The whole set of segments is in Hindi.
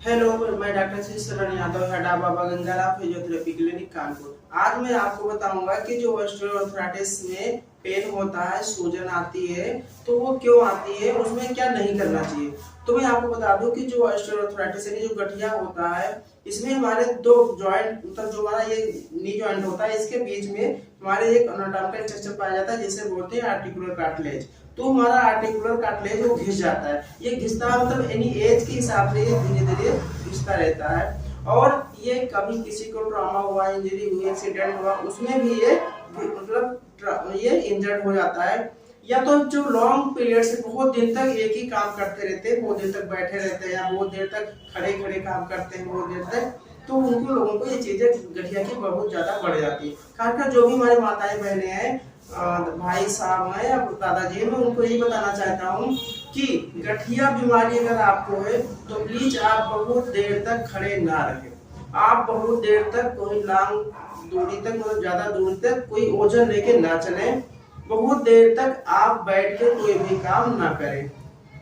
हेलो, मैं doctor Shri Sharan Yadav, head of Baba Gangaram physiotherapy clinic Kanpur. आज मैं आपको बताऊंगा कि जो ऑस्टियोआर्थराइटिस में पेन होता है, सूजन आती है, तो वो क्यों आती है, उसमें क्या नहीं करना चाहिए। तो मैं आपको बता दूं कि जो ऑस्टियोआर्थराइटिस यानी जो गठिया होता है, इसमें हमारे दो जॉइंट, मतलब जो हमारा ये नी जॉइंट होता है, इसके बीच में हमारे एक एनाटॉमिकल स्ट्रक्चर पाया जाता है जिसे बोलते हैं आर्टिकुलर कार्टिलेज। तो हमारा आर्टिकुलर कार्टिलेज वो घिस जाता है। ये घिसता है मतलब एनी एज के हिसाब से धीरे धीरे घिसता रहता है। और ये कभी किसी को ट्रॉमा हुआ, इंजरी हुई, एक्सीडेंट हुआ, उसमें भी ये मतलब ये इंजर्ड हो जाता है। या तो जो लॉन्ग पीरियड से बहुत दिन तक एक ही काम करते रहते हैं, बहुत दिन तक बैठे रहते हैं, या बहुत देर तक खड़े खड़े काम करते हैं बहुत देर तक, तो उनको लोगों को ये चीजें गठिया की बहुत ज्यादा बढ़ जाती है। खासकर जो भी हमारे माताएं बहनें हैं, भाई साहब हैं या दादाजी, मैं उनको यही बताना चाहता हूँ कि गठिया बीमारी अगर आपको है तो प्लीज आप बहुत देर तक खड़े ना रहें। आप बहुत देर तक कोई लंबी दूरी तक, मतलब ज्यादा दूरी तक कोई ओजन लेके ना चलें। बहुत देर तक आप बैठ के कोई भी काम ना करें।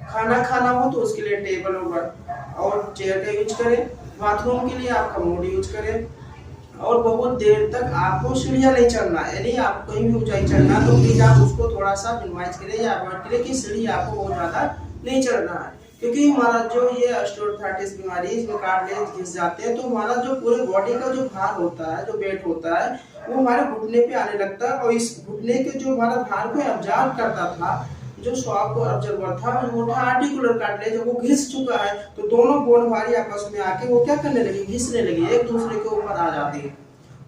खाना खाना हो तो उसके लिए टेबल और चेयर का यूज करें। बाथरूम के लिए आप कमोड यूज करें। और बहुत देर तक आपको सीढ़ियां नहीं चढ़ना, यानी आप कहीं भी ऊंचाई चढ़ना तो प्लीज आप उसको थोड़ा सा मिनिमाइज करें या अवॉइड करें कि सीढ़ी आपको बहुत ज्यादा नहीं चढ़ना है। क्योंकि हमारा जो ये ऑस्टियोआर्थराइटिस बीमारी, इसमें कार्टिलेज घिस जाते हैं तो हमारा जो पूरे बॉडी का जो भार होता है, जो वेट होता है, वो हमारे घुटने पे आने लगता है। और इस घुटने के जो हमारा भार को ऑब्जर्व करता था, जो शॉक को ऑब्जर्वर था, वो था आर्टिकुलर कार्टिलेज, वो घिस चुका है। तो दोनों बोन हमारी आपस में आके वो क्या करने लगी, घिसने लगी, एक दूसरे के ऊपर आ जाती है।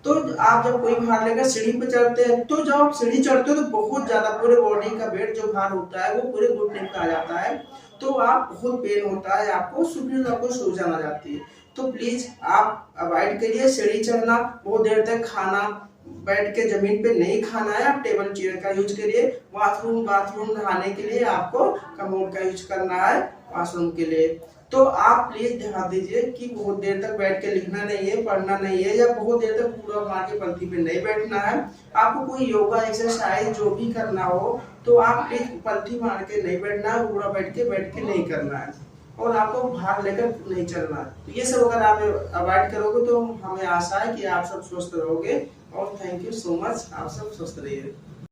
तो आप जब कोई भार लेकर सीढ़ी पे चढ़ते हैं, तो जब आप सीढ़ी चढ़ते हो तो बहुत ज्यादा पूरे बॉडी का वेट जो भार होता है वो पूरे घुटने पे आ जाता है। तो आप बहुत पेन होता है, आपको सूजन आ जाती है। तो प्लीज आप अवॉइड करिए सीढ़ी चढ़ना, बहुत देर तक खाना बैठ के जमीन पे नहीं खाना है, आप टेबल चेयर का यूज करिए। बाथरूम नहाने के लिए आपको कमोड का यूज करना है वॉशरूम के लिए। तो आप प्लीज ध्यान दीजिए कि बहुत देर तक बैठ के लिखना नहीं है, पढ़ना नहीं है, या बहुत देर तक पूरा मार के पंक्ति पे नहीं बैठना है। आपको कोई योगा एक्सरसाइज जो भी करना हो तो आप प्लीज पंक्ति मार के नहीं बैठना है, पूरा बैठ के नहीं करना है। और आपको भार लेकर नहीं चलना है। तो ये सब अगर आप अवॉइड करोगे तो हमें आशा है कि आप सब स्वस्थ रहोगे। और थैंक यू सो मच, आप सब स्वस्थ रहिए।